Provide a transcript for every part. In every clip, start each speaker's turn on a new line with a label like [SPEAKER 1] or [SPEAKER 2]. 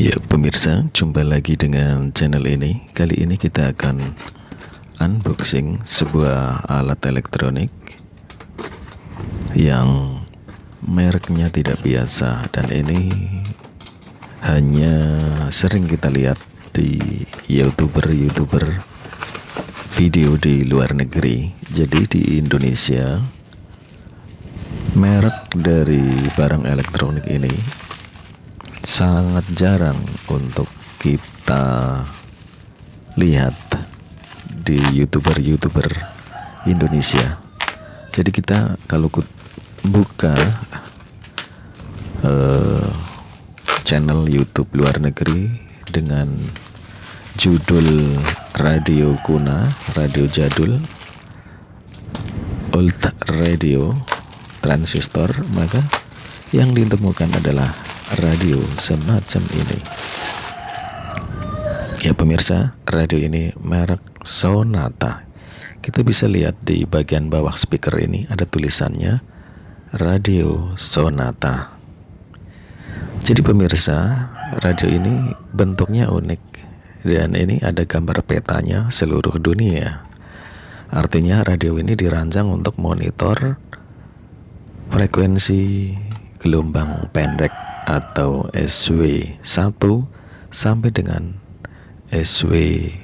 [SPEAKER 1] Ya pemirsa, jumpa lagi dengan channel ini. Kali ini kita akan unboxing sebuah alat elektronik yang mereknya tidak biasa, dan ini hanya sering kita lihat di youtuber video di luar negeri. Jadi di Indonesia merek dari barang elektronik ini sangat jarang untuk kita lihat di youtuber Indonesia. Jadi kita kalau buka channel YouTube luar negeri dengan judul radio kuna, radio jadul, old radio, transistor, maka yang ditemukan adalah radio semacam ini. Ya pemirsa, radio ini merek Sonata. Kita bisa lihat di bagian bawah speaker ini ada tulisannya Radio Sonata. Jadi pemirsa, radio ini bentuknya unik, dan ini ada gambar petanya seluruh dunia. Artinya radio ini dirancang untuk monitor frekuensi gelombang pendek atau SW1 sampai dengan SW7.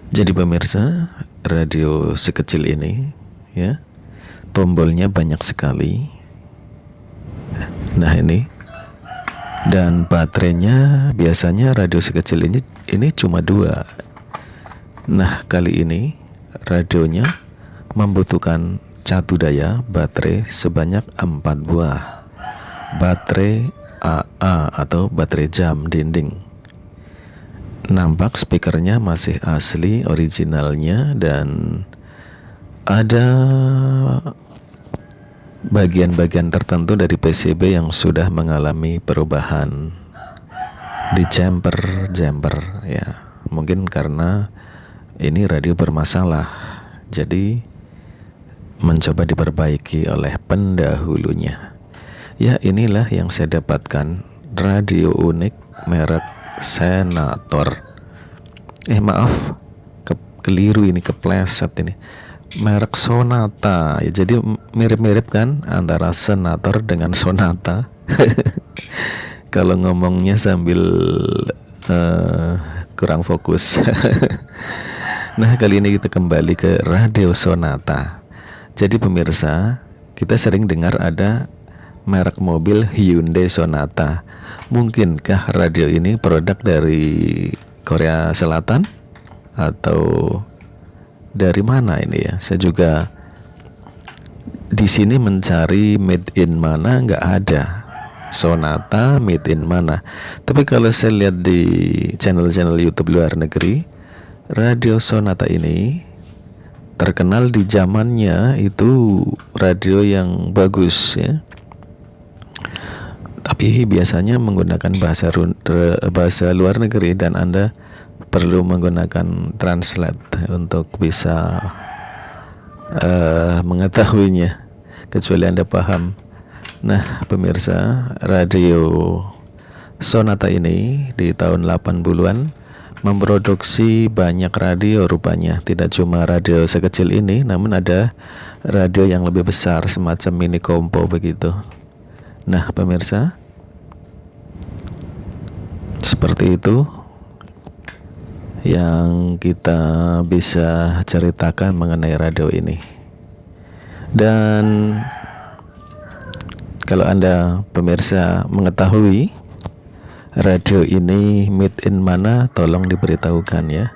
[SPEAKER 1] Jadi pemirsa, radio sekecil ini ya, tombolnya banyak sekali. Nah ini, dan baterainya biasanya radio sekecil ini cuma 2. Nah kali ini radionya membutuhkan catu daya baterai sebanyak 4 buah. Baterai AA atau baterai jam dinding. Nampak speakernya masih asli originalnya, dan ada bagian-bagian tertentu dari PCB yang sudah mengalami perubahan di jumper ya. Mungkin karena ini radio bermasalah, jadi mencoba diperbaiki oleh pendahulunya. Ya inilah yang saya dapatkan, radio unik merek Senator. Maaf, keliru ini, kepleset ini. Merek Sonata. Ya, jadi mirip-mirip kan antara Senator dengan Sonata. Kalau ngomongnya sambil kurang fokus. Nah kali ini kita kembali ke radio Sonata. Jadi pemirsa, kita sering dengar ada merek mobil Hyundai Sonata. Mungkinkah radio ini produk dari Korea Selatan atau dari mana ini ya? Saya juga di sini mencari made in mana, nggak ada. Sonata made in mana? Tapi kalau saya lihat di channel-channel YouTube luar negeri, radio Sonata ini terkenal di zamannya itu radio yang bagus ya. Tapi biasanya menggunakan bahasa luar negeri, dan Anda perlu menggunakan translate untuk bisa mengetahuinya, kecuali Anda paham. Nah pemirsa, radio Sonata ini di tahun 80-an memproduksi banyak radio rupanya. Tidak cuma radio sekecil ini, namun ada radio yang lebih besar semacam mini compo begitu. Nah pemirsa, seperti itu yang kita bisa ceritakan mengenai radio ini. Dan kalau Anda pemirsa mengetahui radio ini made in mana, tolong diberitahukan ya.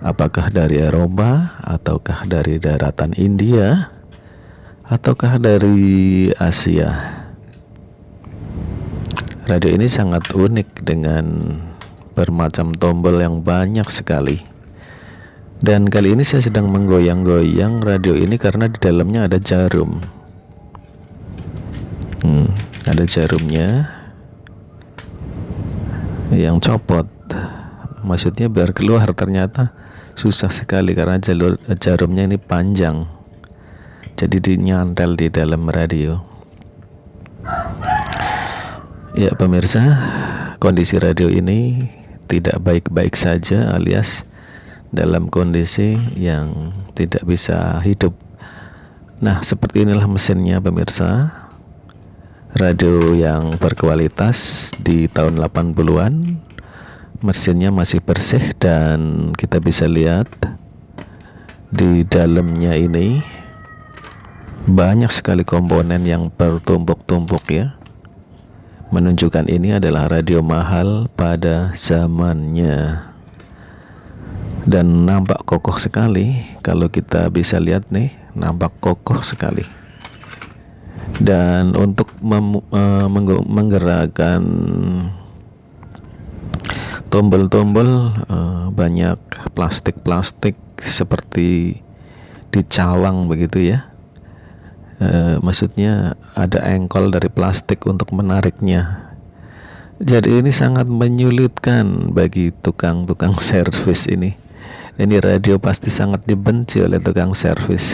[SPEAKER 1] Apakah dari Eropa, ataukah dari daratan India, ataukah dari Asia. Radio ini sangat unik dengan bermacam tombol yang banyak sekali. Dan kali ini saya sedang menggoyang-goyang radio ini karena di dalamnya ada jarum. Ada jarumnya yang copot. Maksudnya biar keluar, ternyata susah sekali karena jarumnya ini panjang. Jadi dinyantel di dalam radio. Ya pemirsa, kondisi radio ini tidak baik-baik saja, alias dalam kondisi yang tidak bisa hidup. Nah, seperti inilah mesinnya pemirsa. Radio yang berkualitas di tahun 80-an, mesinnya masih bersih dan kita bisa lihat di dalamnya ini banyak sekali komponen yang bertumpuk-tumpuk ya. Menunjukkan ini adalah radio mahal pada zamannya. Dan nampak kokoh sekali. Kalau kita bisa lihat nih, nampak kokoh sekali. Dan untuk menggerakkan tombol-tombol, banyak plastik-plastik seperti dicawang begitu ya. Maksudnya ada engkol dari plastik untuk menariknya. Jadi ini sangat menyulitkan bagi tukang-tukang servis ini. Ini radio pasti sangat dibenci oleh tukang servis,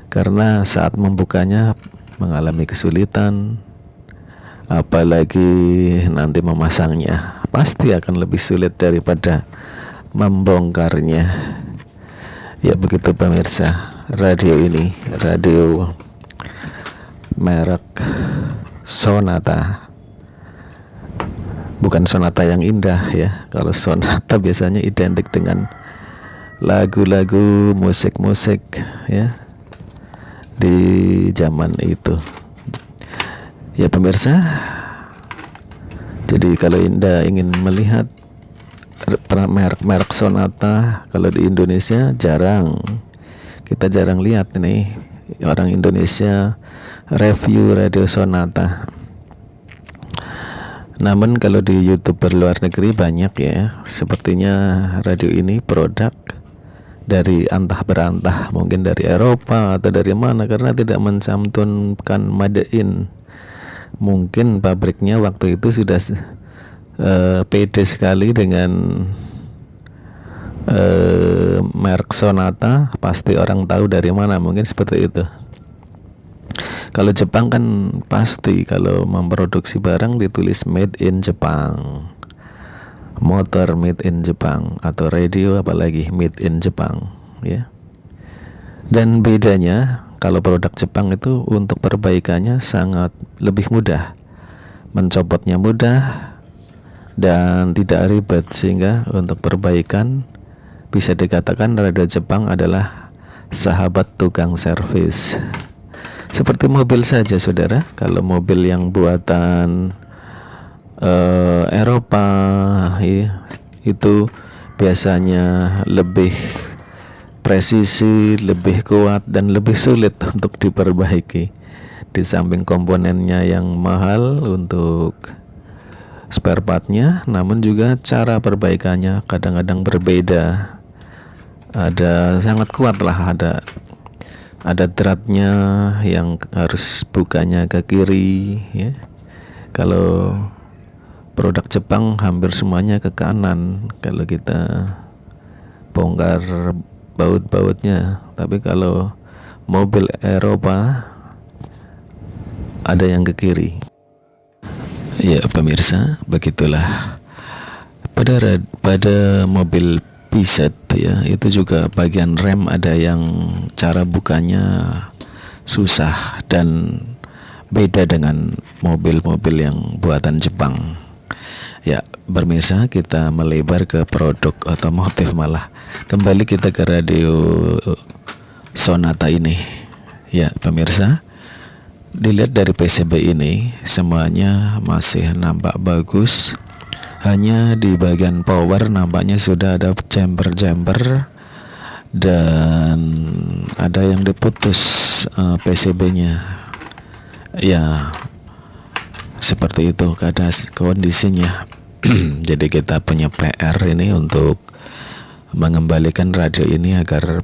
[SPEAKER 1] karena saat membukanya mengalami kesulitan, apalagi nanti memasangnya pasti akan lebih sulit daripada membongkarnya. Ya begitu pemirsa, radio ini radio merek Sonata. Bukan Sonata yang indah ya. Kalau Sonata biasanya identik dengan lagu-lagu musik-musik ya di zaman itu. Ya pemirsa, jadi kalau Anda ingin melihat merek Sonata, kalau di Indonesia kita jarang lihat nih orang Indonesia review radio Sonata. Namun kalau di YouTuber luar negeri banyak ya. Sepertinya radio ini produk dari antah berantah, mungkin dari Eropa atau dari mana, karena tidak mencantumkan made in. Mungkin pabriknya waktu itu sudah pede sekali dengan merek Sonata, pasti orang tahu dari mana, mungkin seperti itu. Kalau Jepang kan pasti kalau memproduksi barang ditulis made in Jepang, motor made in Jepang, atau radio apalagi made in Jepang ya. Dan bedanya kalau produk Jepang itu untuk perbaikannya sangat lebih mudah, mencopotnya mudah dan tidak ribet, sehingga untuk perbaikan bisa dikatakan radio Jepang adalah sahabat tukang servis. Seperti mobil saja saudara, kalau mobil yang buatan Eropa ya, itu biasanya lebih presisi, lebih kuat dan lebih sulit untuk diperbaiki. Di samping komponennya yang mahal untuk spare partnya, namun juga cara perbaikannya kadang-kadang berbeda. Ada sangat kuat lah, ada dratnya yang harus bukanya ke kiri ya. Kalau produk Jepang hampir semuanya ke kanan kalau kita bongkar baut-bautnya. Tapi kalau mobil Eropa ada yang ke kiri. Ya pemirsa, begitulah. Pada mobil Peugeot ya, itu juga bagian rem ada yang cara bukanya susah dan beda dengan mobil-mobil yang buatan Jepang. Ya, pemirsa, kita melebar ke produk otomotif malah. Kembali kita ke radio Sonata ini. Ya, pemirsa, dilihat dari PCB ini semuanya masih nampak bagus. Hanya di bagian power nampaknya sudah ada jumper dan ada yang diputus PCB-nya. Ya, seperti itu keadaan kondisinya. Jadi kita punya PR ini untuk mengembalikan radio ini agar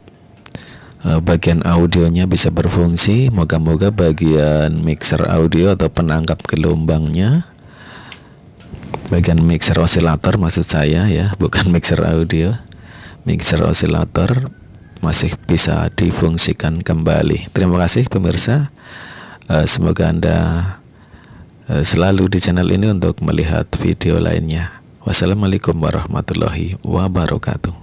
[SPEAKER 1] bagian audionya bisa berfungsi. Moga-moga bagian mixer audio atau penangkap gelombangnya, bagian mixer osilator maksud saya ya, bukan mixer audio, mixer osilator masih bisa difungsikan kembali. Terima kasih pemirsa, semoga Anda selalu di channel ini untuk melihat video lainnya. Wassalamualaikum warahmatullahi wabarakatuh.